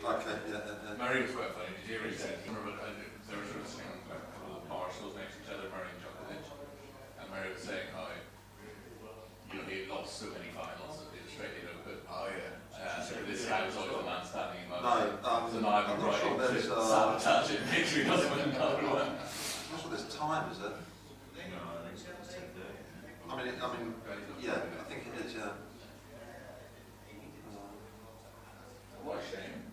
Okay, Murray was quite funny. Did you hear what he said? Remember, they were sort of sitting on a couple of bar stools next to each other, Murray and Djokovic, and Murray was saying how he lost so many finals at the Australian Open. Oh yeah. So this guy was always the man standing him up. No, so now I'm right sure to sabotage it. Make sure he doesn't win another one. I'm not sure there's time, is it? No, I think it's 10:30. I mean, yeah, I think it is, yeah. What a shame.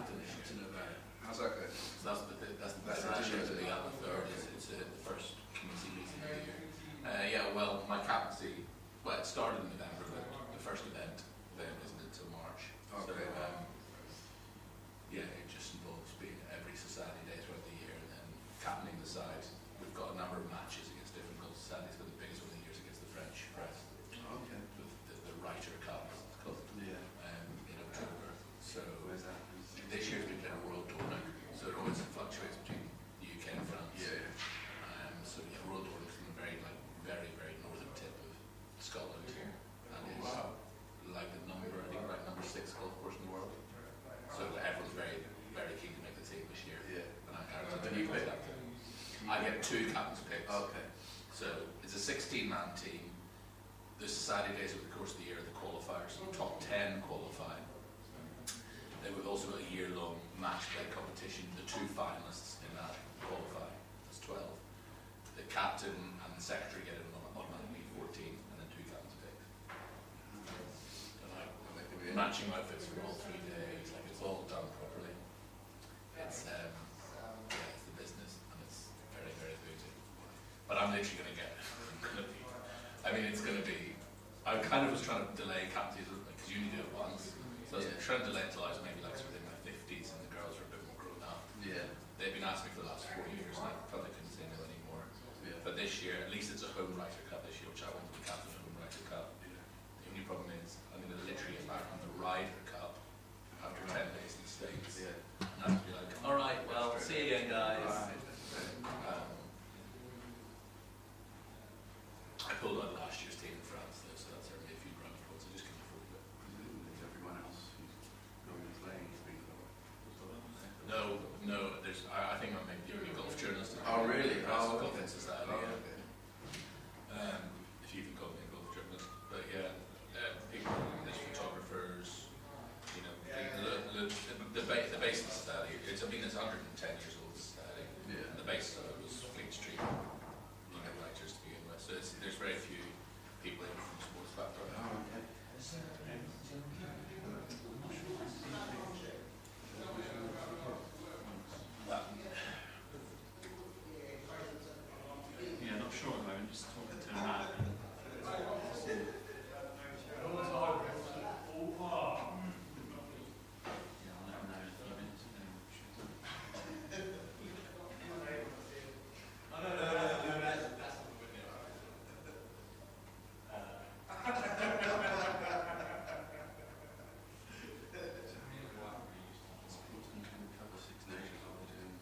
captain issue. To know about it. How's that going? So that's the That's last year to interesting. be on the third. It's the first committee meeting of the year. Yeah, well, my captaincy, well, it started in November, but the first event then isn't until March. Okay. So, yeah, it just involves being at every society day throughout the year and then captaining the side. We've got a number of matches against different goal societies, but the biggest one of the year is against the French press. Okay. With the Writer Cup, it's called, Yeah. in October. So Where's that? this year's been a world tournament, so it always fluctuates between the UK and France. Yeah. So yeah, world tournament is in the very northern tip of Scotland, and it's like the number, I think like number 6 golf course in the world. So everyone's very, very keen to make the team this year. Yeah. And I get 2 captain's picks. Okay. So it's a 16-man team. The society days over the course of the year, the qualifiers, the top 10 qualify. Then we've also got a year-long match play competition. The 2 finalists in that qualify. That's 12. The captain and the secretary get an automatically 14, and then 2 captain's picks. And matching outfits for all 3 days, like it's all done properly. It's yeah, it's the business, and it's very, very boozy. But I'm literally going to get. I mean, it's going to be. I kind of was trying to delay captaincy because you only do it once, so I was trying to delay it until I was maybe like within my 50s, and the girls are a bit more grown up. Yeah. They've been asking me for the last 4 years, and I probably couldn't say no anymore. Yeah. But this year, at least it's a home writer cup this year, which I want to be captain of the home writer cup. The only problem is I'm going to literally get back from the Ryder Cup after 10 days in the States. Yeah. And I have to be like, all right, well, see you again, guys. I pulled out last year's team in France, though, so that's certainly a few brownie points. I just couldn't afford it. Is everyone else who's going to play been No, there's. I think I'm maybe a golf journalist. Oh, really? Oh, Golf okay. Society. Oh, Yeah. okay. If you can call me a golf journalist, but yeah, people, there's photographers. You know, the base of the society. It's 110 years old. The society. Yeah. And the base of it was Fleet Street. Writers to begin with. So there's very few people in from sports background. Oh, okay. Yeah, not sure at the moment, just talking to Matt. Yeah, I'll let him know in a few minutes. Cover 6 nations, I was doing.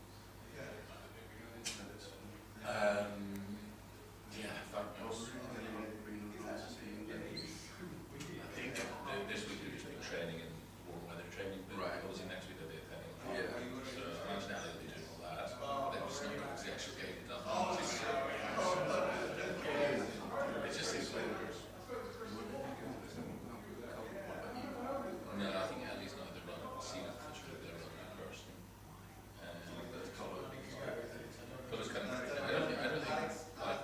Yeah, in fact, Oh, really? Nice to see you. I think this week we've just been training in warm weather training, but Right. obviously next week they'll be attending. Yeah. So I imagine now they'll be doing all that. Then just not going to the actual game done. It just seems like. No, I think Ellie's not the runner. I've seen it. She's really there running in person. But it's kind of. I don't think it's like.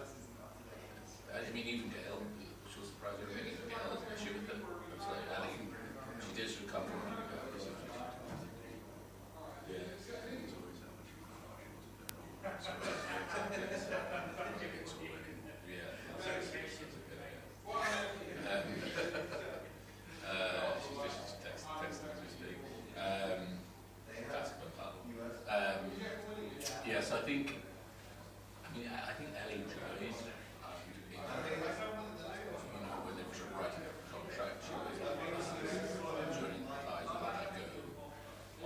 I mean, even Gail, which was surprising. I think even Gail has an issue with it. It's like Ellie, she did sort of come from. Yeah. So I think, I think Ellie enjoyed, when they were sort of writing up the contract, she was enjoying the guys who let her go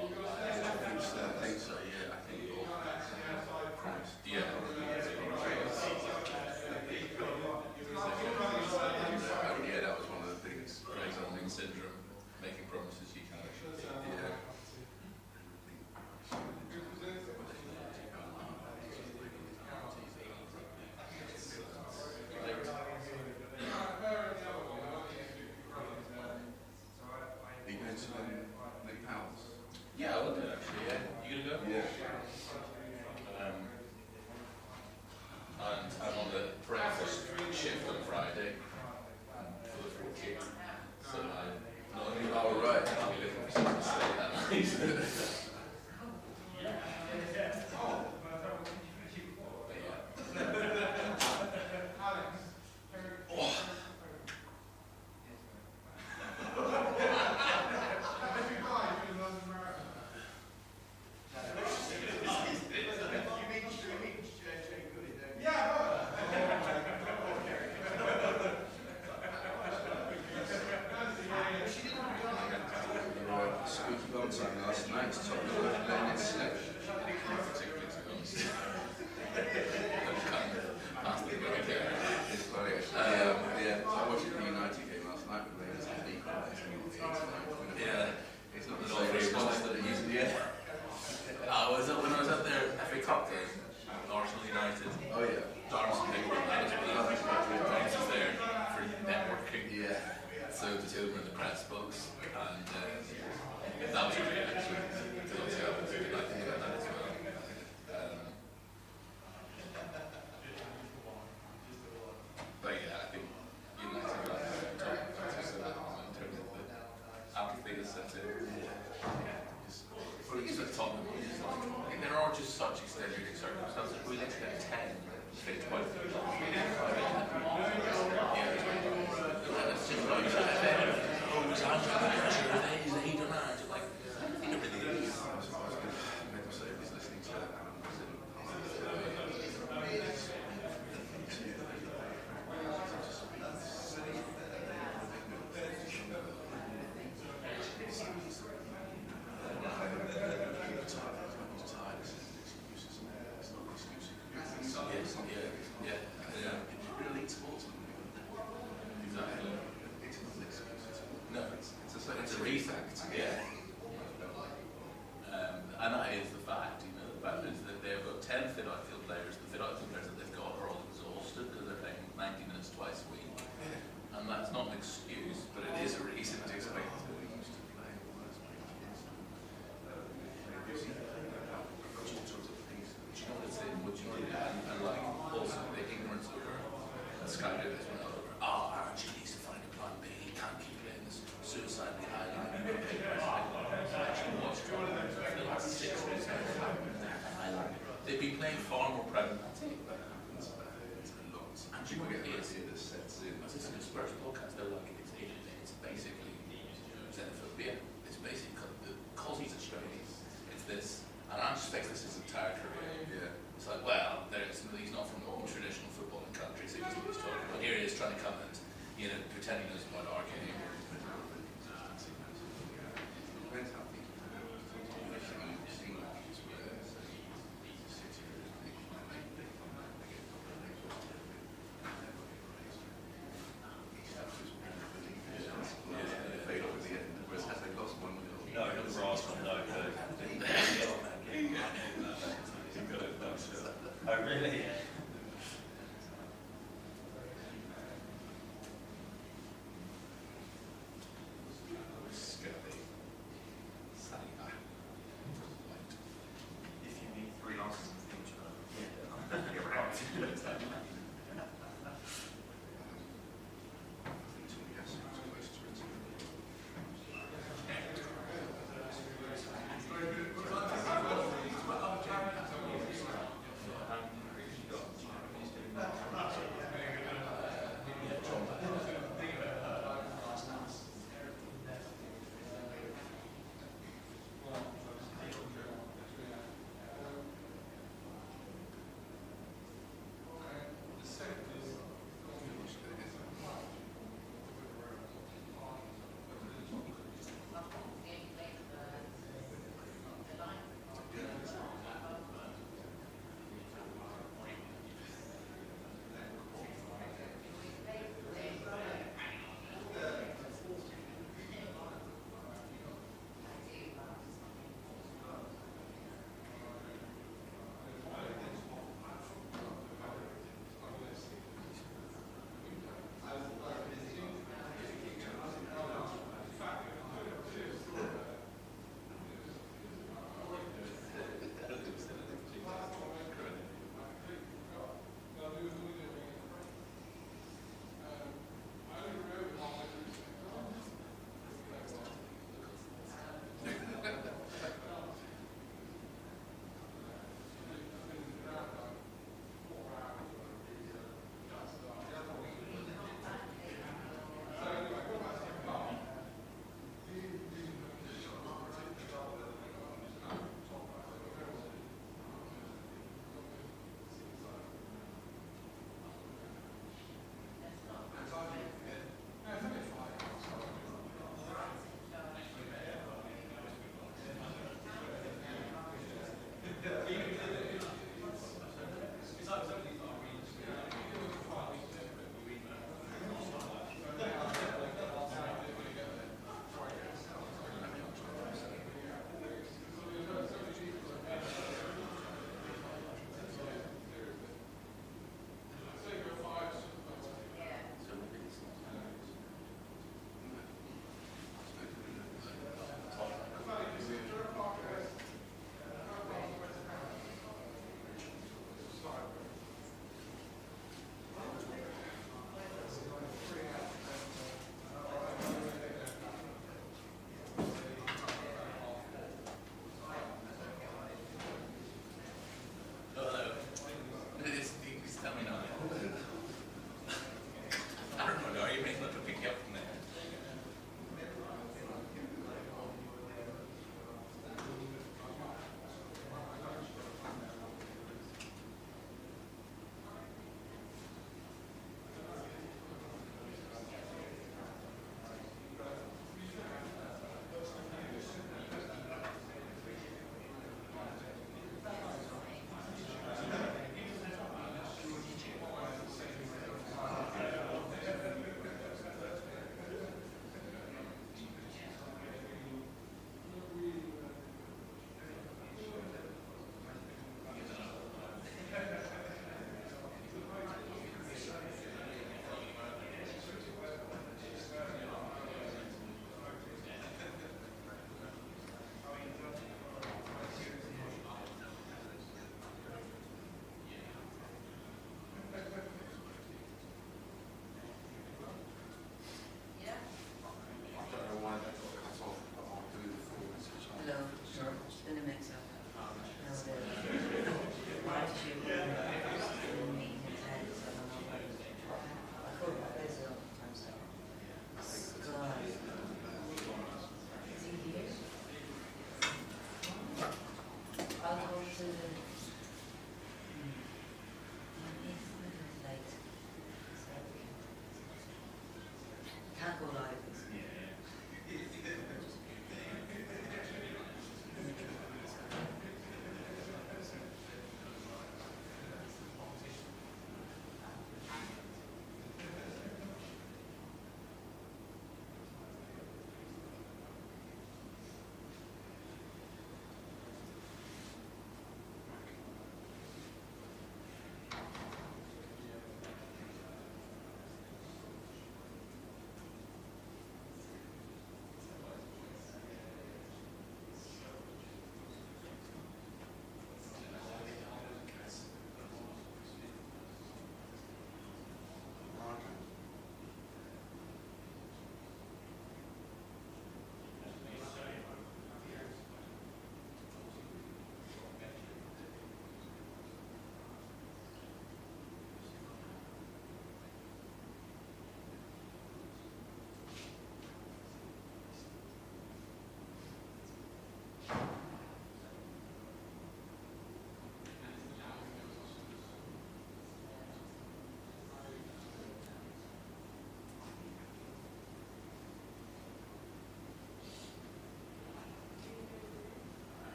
online. I think so, yeah. I think all promised. Yeah. Yeah, that was one of the things. Grey's syndrome, making promises you can't actually keep. Yeah. Are you going to make pounds? Yeah, I will do actually, yeah. You gonna go? Yeah. And I'm on the breakfast shift on Friday for the 14th. So I'm not only Oh, right. I'll be looking for something to say that night. team last night. Tottenham were letting it slip. Particularly to be honest. It's funny actually. Yeah. I watched the United game last night with Rangers and equalised in the 89th minute. Yeah. It's not the same response that it used to be. When I was at their FA Cup game, Arsenal United. Oh yeah. Darmson picked one that as well. James was there for networking. Yeah. So the two were in the press box, and that was great actually, because obviously I was really like to hear that as well. But yeah, I think United got in terms of the apathy that sets in. But it's like Tottenham, like, there are just such extenuating circumstances. We let get 10 fit quite a few times. Yeah, it's just like, oh, it's out of the pressure, they don't know. Like, it really is. I was going to say, I was listening to Alan It's a refact, yeah. And that is the fact, you know, the fact is that they've got 10 fit outfield players. The fit outfield players that they've got are all exhausted because they're playing 90 minutes twice a week. And that's not an excuse, but it is a reason to explain to them. Do you know what it's in? What you do? And like, also the ignorance over Sky did this one over. Oh, Archie needs to find a plan B. He can't keep playing this suicidally high. Actually, watched for the last 6 weeks. They'd be playing far more pragmatic. And you know what it is? I was listening to a Spurs podcast. They're like, it's basically xenophobia. It's basically because he's Australian. It's this. And Ange takes this his entire career. Yeah. It's like, well, he's not from a traditional footballing country, so he doesn't know what he's talking about. Here he is trying to come and, you know, pretend he knows about our game. Oh, really? If you need 3 losses in the future, you're right. can't go live.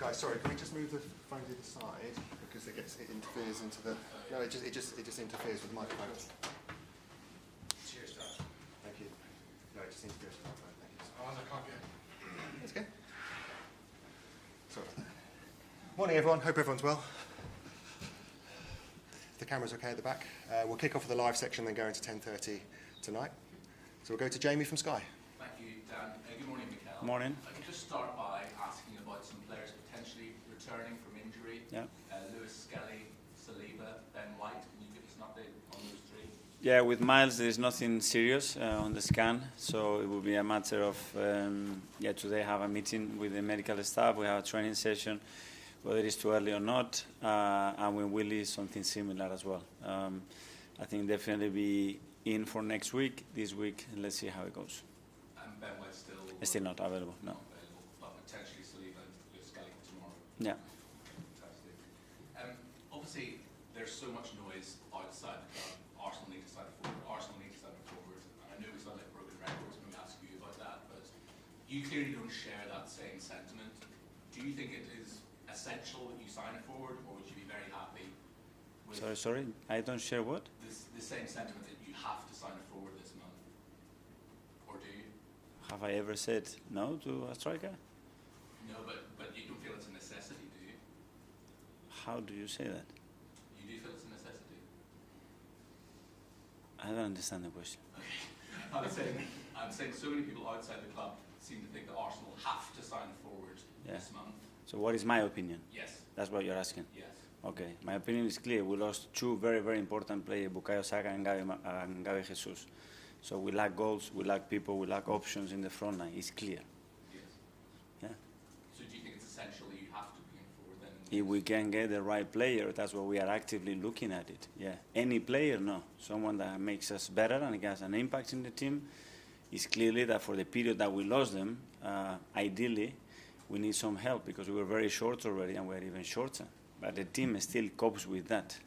Guys, sorry, can we just move the phone to the side because it interferes into the. No, it just interferes with the microphone. Cheers, Dad. Thank you. No, it just interferes with the microphone. Thank you. Oh, I can't get. That's okay. Sorry about that. Morning, everyone. Hope everyone's well. If the camera's okay at the back, we'll kick off with the live section, then go into 10:30 tonight. So we'll go to Jamie from Sky. Thank you, Dan. Good morning, Mikel. Morning. I could just start by asking about some players potentially returning from injury. Yeah. Lewis, Skelly, Saliba, Ben White. Can you give us an update on those three? Yeah, with Miles, there is nothing serious on the scan, so it will be a matter of today have a meeting with the medical staff. We have a training session, whether it's too early or not, and with Willie, something similar as well. I think definitely be in for next week. This week, let's see how it goes. And Ben White Still not available, no. Not available, but potentially Saliba and Lewis, Skelly tomorrow. Yeah. Fantastic. Obviously, there's so much noise outside the club. Arsenal need to sign a forward. Arsenal need to sign a forward. And I know we sound like broken records when we ask you about that, but you clearly don't share that same sentiment. Do you think it is essential that you sign a forward, or would you be very happy with Sorry, I don't share what? the same sentiment that you have to sign a forward this month? Or do you? Have I ever said no to a striker? No, but you don't feel it's a necessity, do you? How do you say that? You do feel it's a necessity? I don't understand the question. I'm saying so many people outside the club seem to think that Arsenal have to sign a forward this month. So what is my opinion? Yes. That's what you're asking? Yes. Okay, my opinion is clear. We lost two very, very important players, Bukayo Saka and Gabi Jesus. So we lack goals, we lack people, we lack options in the front line. It's clear. Yes. Yeah. So do you think it's essential that you have to bring it forward then? If we can get the right player, that's what we are actively looking at it. Yeah. Any player, no. Someone that makes us better and has an impact in the team. It's clearly that for the period that we lost them, ideally, we need some help because we were very short already and we're even shorter. But the team still copes with that.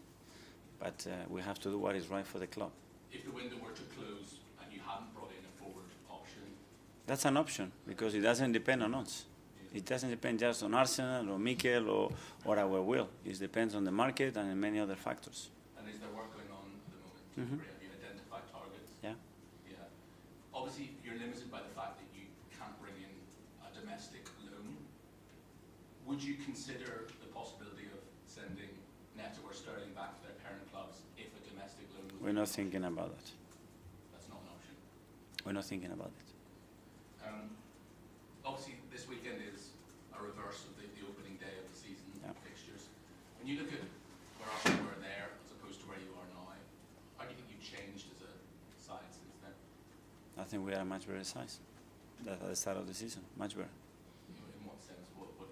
But we have to do what is right for the club. If the window were to close and you hadn't brought in a forward option? That's an option because it doesn't depend on us. It doesn't depend just on Arsenal or Mikel or our will. It depends on the market and many other factors. And is there work going on at the moment? Have you identified targets? Yeah. Yeah. Obviously, you're limited by the fact that you can't bring in a domestic loan. Would you consider the possibility of sending Neto or Sterling back to their parent clubs if a domestic loan was... We're not thinking about that. That's not an option. We're not thinking about it. Obviously, this weekend is a reverse of the opening day of the season fixtures. When you look at where Arsenal were there as opposed to where you are now, how do you think you've changed as a side since then? I think we are a much better size than at the start of the season. Much better. In what sense?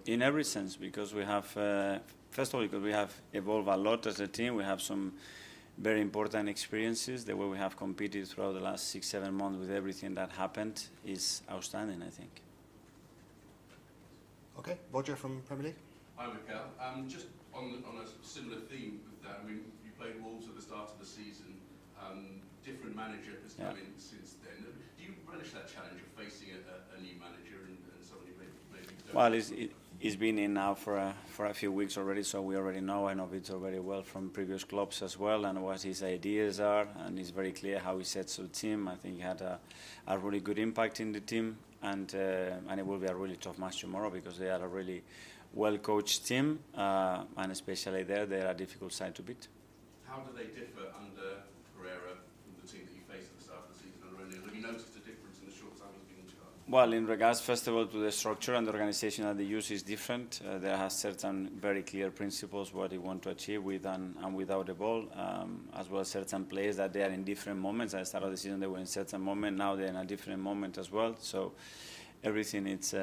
In every sense, because we have, first of all, because we have evolved a lot as a team. We have some very important experiences. The way we have competed throughout the last 6-7 months with everything that happened is outstanding, I think. Okay, Roger from Premier League. Hi, Mikel. Just on a similar theme with that, I mean, you played Wolves at the start of the season. Different manager has come in since then. Do you relish that challenge of facing a new manager and somebody maybe don't? Well, he's been in now for a few weeks already, so we already know. I know Victor very well from previous clubs as well, and what his ideas are, and it's very clear how he sets the team. I think he had a really good impact in the team, and it will be a really tough match tomorrow because they are a really well-coached team, and especially there, they are a difficult side to beat. How do they differ under Pereira from the team that you faced at the start of the season under O'Neill? Have you noticed a difference in the short time he's been in charge? Well, in regards, first of all, to the structure and the organization that they use is different. There are certain very clear principles what they want to achieve with and without the ball, as well as certain players that they are in different moments. At the start of the season, they were in a certain moment. Now they're in a different moment as well. So everything, it's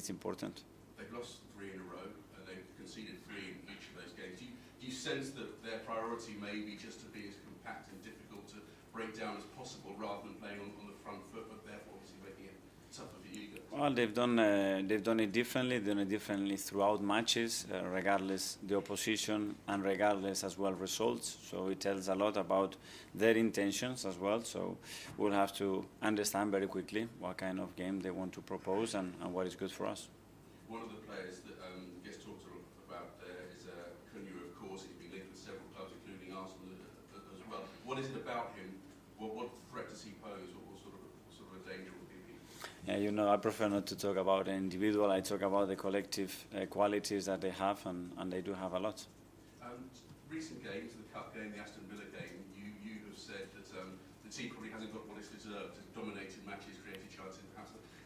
important. They've lost 3 in a row, and they've conceded 3 in each of those games. Do you sense that their priority may be just to be as compact and difficult to break down as possible rather than playing on the front foot, but therefore obviously making it tougher for you guys? Well, they've done it differently. They've done it differently throughout matches, regardless the opposition and regardless as well results. So it tells a lot about their intentions as well. So we'll have to understand very quickly what kind of game they want to propose and what is good for us. One of the players that gets talked What is it about him? What threat does he pose? What sort of a danger would he be? Yeah, you know, I prefer not to talk about the individual. I talk about the collective qualities that they have, and they do have a lot. Recent games, the Cup game, the Aston Villa game, you have said that the team probably hasn't got what it's deserved. It's dominated matches, created chances.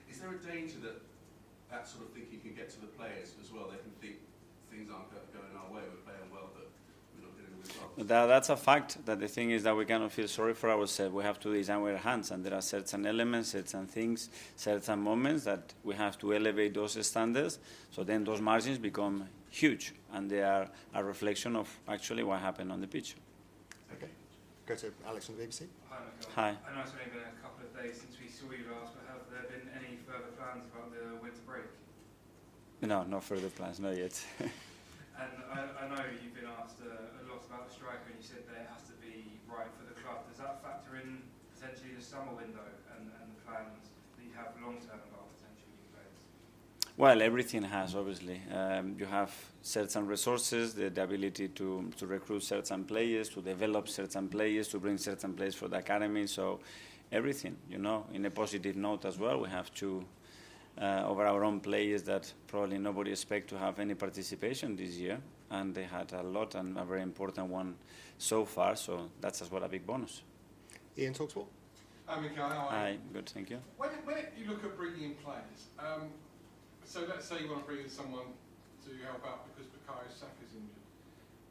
Is there a danger that sort of thinking can get to the players as well? They can think things aren't going our way, we're playing well, but we're not getting the results. That's a fact. That the thing is that we cannot feel sorry for ourselves. We have to design our hands, and there are certain elements, certain things, certain moments that we have to elevate those standards. So then those margins become huge, and they are a reflection of actually what happened on the pitch. Okay. Go to Alex from the BBC. Hi, Mikel. Hi. I know it's only been a couple of days since we saw you last, but have there been any further plans about the winter break? No, no further plans, not yet. And I know you've been asked a lot about the striker, and you said that it has to be right for the club. Does that factor in potentially the summer window and the plans that you have long-term about potential new players? Well, everything has, obviously. You have certain resources, the ability to recruit certain players, to develop certain players, to bring certain players for the academy. So everything, you know, in a positive note as well. We have two over our own players that probably nobody expect to have any participation this year, and they had a lot and a very important one so far. So that's as well a big bonus. Ian Talksport. Hi, Mikel. How are Hi, you? good, thank you. When you look at bringing in players, so let's say you want to bring in someone to help out because Bukayo Saka's injured.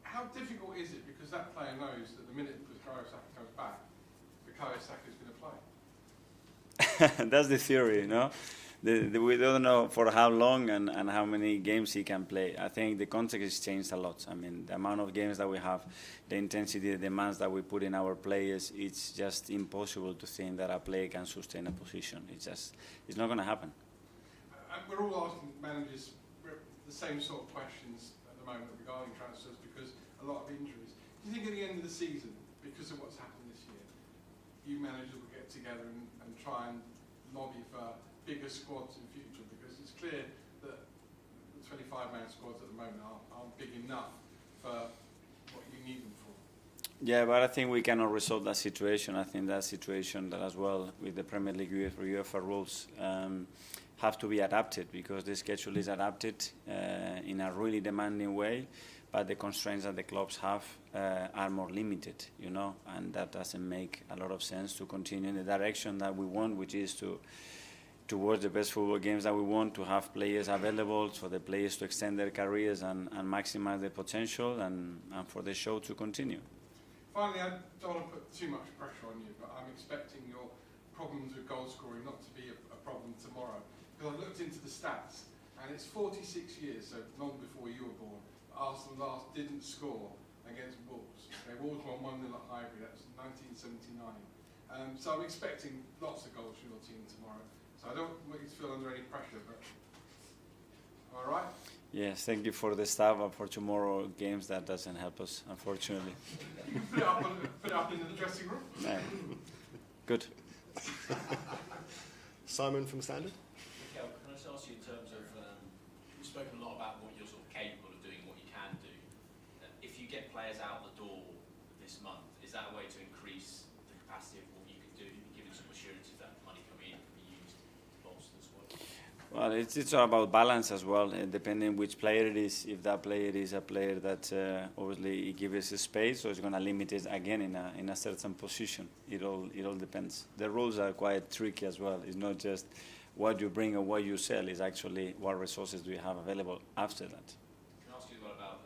How difficult is it? Because that player knows that the minute Bukayo Saka comes back, Bukayo Saka's going to play. That's the theory, you know. We don't know for how long and how many games he can play. I think the context has changed a lot. I mean, the amount of games that we have, the intensity, the demands that we put in our players, it's just impossible to think that a player can sustain a position. It's not going to happen. We're all asking managers the same sort of questions at the moment regarding transfers because a lot of injuries. Do you think at the end of the season, because of what's happened this year, you managers will get together and try and lobby for bigger squads in future? Because it's clear that the 25-man squads at the moment aren't big enough for what you need them for. Yeah, but I think we cannot resolve that situation. I think that situation that as well with the Premier League UEFA rules have to be adapted because the schedule is adapted in a really demanding way, but the constraints that the clubs have are more limited, you know, and that doesn't make a lot of sense to continue in the direction that we want, which is towards the best football games that we want, to have players available for the players to extend their careers and maximize their potential and for the show to continue. Finally, I don't want to put too much pressure on you, but I'm expecting your problems with goal scoring not to be a problem tomorrow. Because I looked into the stats, and it's 46 years, so long before you were born, Arsenal last didn't score against Wolves. Wolves won 1-0 at Highbury, that was 1979. So I'm expecting lots of goals from your team tomorrow. So I don't want you to feel under any pressure, but all right? Yes, thank you for the staff, but for tomorrow games that doesn't help us, unfortunately. You can put it up in the dressing room. Yeah. Good. Simon from Standard. Mikel, can I just ask you in terms of, you've spoken a lot about what you're sort of capable of doing, what you can do. If you get players out the door this month, is that a way to increase the capacity of what you can do, given some assurances that money coming in can be used to bolster the squad? Well, it's all about balance as well, depending which player it is. If that player is a player that obviously gives us space, so it's going to limit it again in a certain position. It all depends. The rules are quite tricky as well. It's not just what you bring or what you sell. It's actually what resources do you have available after that. Can I ask you as well about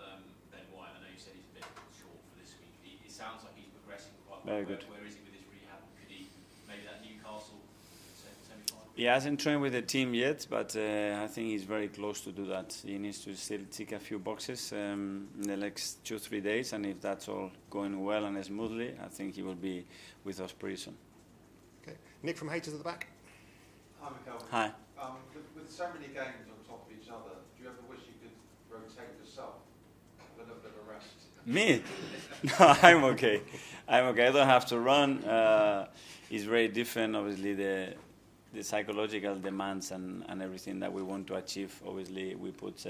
Ben White? I know you said he's a bit short for this week. It sounds like he's progressing quite well. Very good. Where is he with his rehab? Could he maybe that Newcastle semi-final? He hasn't trained with the team yet, but I think he's very close to do that. He needs to still tick a few boxes in the next 2-3 days, and if that's all going well and smoothly, I think he will be with us pretty soon. Okay. Nick from Haters at the back. Hi, Mikel. Hi. With so many games on top of each other, do you ever wish you could rotate yourself? A little bit of a rest? Me? No, I'm okay. I'm okay. I don't have to run. It's very different, obviously, the psychological demands and everything that we want to achieve. Obviously, we put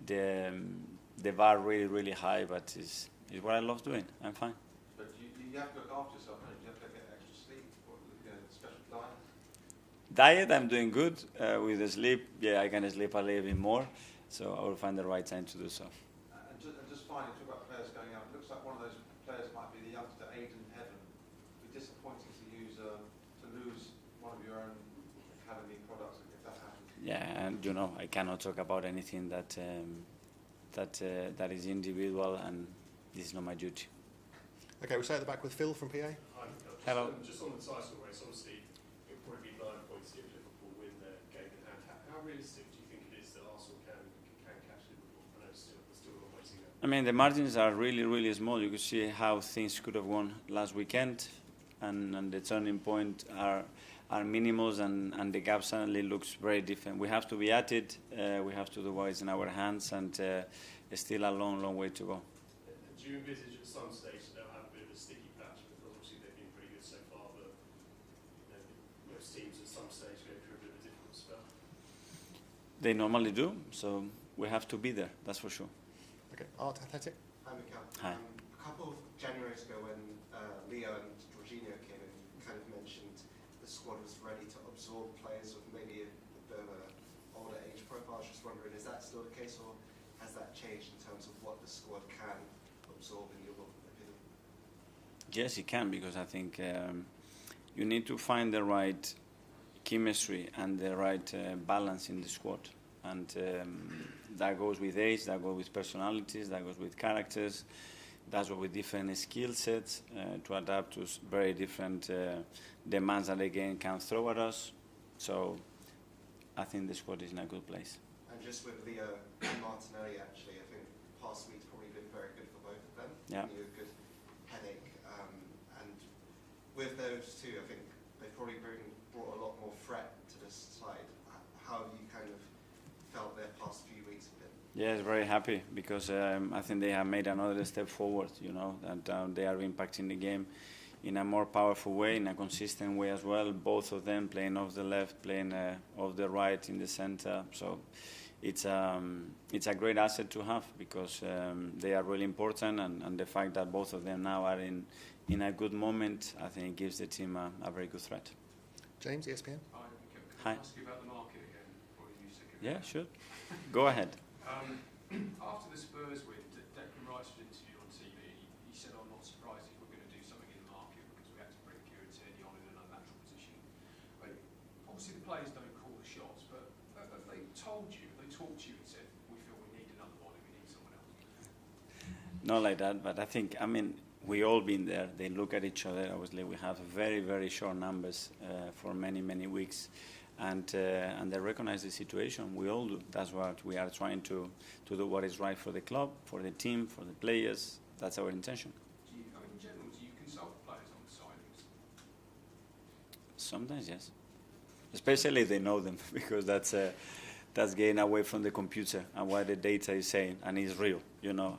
the bar really, really high, but it's what I love doing. I'm fine. But you You have to look after yourself, don't you? You have to get extra sleep, or, special diet. Diet, I'm doing good. With the sleep, yeah, I can sleep a little bit more. So I will find the right time to do so. And just finally, talk about players going out. It looks like one of those players might be the youngster, Aiden Heaven. It'd be disappointing to lose one of your own academy products if that happens. Yeah, and I cannot talk about anything that is individual, and this is not my duty. Okay, we'll stay at the back with Phil from PA. Hi, Hello. Just on the title race, obviously it will probably be 9 points if Liverpool win their game in hand. How realistic do you think it is that Arsenal can catch Liverpool? I know it's still a long way to go. I mean, the margins are really, really small. You could see how things could have gone last weekend, and the turning point are minimals, and the gap suddenly looks very different. We have to be at it. We have to do what is in our hands, and it's still a long, long way to go. Do you envisage at some stage they'll have a bit of a sticky patch, because obviously they've been pretty good so far, but most teams at some stage go through a bit of a difficult spell? They normally do, so we have to be there, that's for sure. Okay, Arteta. Hi, Mikel. Hi. A couple of Januaries ago when Leo and Jorginho came in, you kind of mentioned the squad was ready to absorb players with maybe a bit of an older age profile. I was just wondering, is that still the case, or has that changed in terms of what the squad can absorb in your opinion? Yes, it can, because I think you need to find the right chemistry and the right balance in the squad. And that goes with age, that goes with personalities, that goes with characters, that's what with different skill sets to adapt to very different demands that the game can throw at us. So I think the squad is in a good place. And just with Leo and Martinelli, actually, I think past week's probably been very good for both of them. Yeah. You a good headache. And with those two, I think they've probably brought a lot more threat to this side. How have you kind of felt their past few weeks have been? Yes, very happy, because I think they have made another step forward, and they are impacting the game in a more powerful way, in a consistent way as well. Both of them playing off the left, playing off the right, in the center. So it's a great asset to have, because they are really important, and the fact that both of them now are in a good moment, I think it gives the team a very good threat. James, ESPN. Hi, Mikel. Can Hi. I ask you about the market again? Or are you sick of it? Yeah, sure. Go ahead. After the Spurs win, Declan Rice was interviewed on TV. He said, "I'm not surprised if we're going to do something in the market because we had to bring Kieran Tierney on in an unnatural position." Obviously, the players don't call the shots, but have they told you, have they talked to you and said, "We feel we need another one, we need someone else"? Not like that, but I think, we all been there. They look at each other. Obviously, we have very, very short numbers for many, many weeks. And they recognize the situation. We all do. That's what we are trying to do, what is right for the club, for the team, for the players. That's our intention. In general, do you consult players on the signings? Sometimes, yes. Especially if they know them, because that's getting away from the computer and what the data is saying, and it's real.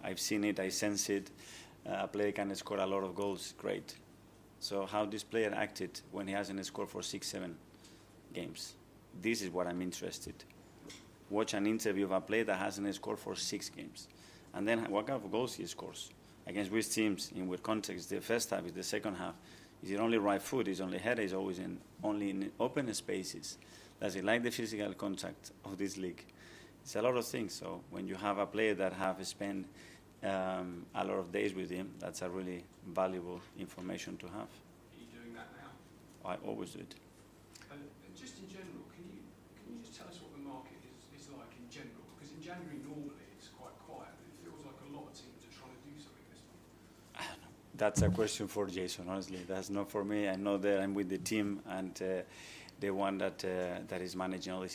I've seen it, I sense it. A player can score a lot of goals, great. So how this player acted when he hasn't scored for 6-7 games. This is what I'm interested. Watch an interview of a player that hasn't scored for 6 games, and then what kind of goals he scores against which teams, in what context. The first half, is the second half. Is it only right foot? Is only header? Is always only in open spaces? Does he like the physical contact of this league? It's a lot of things. So when you have a player that have spent a lot of days with him, that's a really valuable information to have. Are you doing that now? I always do it. Just in general, can you just tell us what the market is like in general? Because in January normally it's quite quiet, but it feels like a lot of teams are trying to do something this month. That's a question for Jason, honestly. That's not for me. I know that I'm with the team, and the one that is managing all this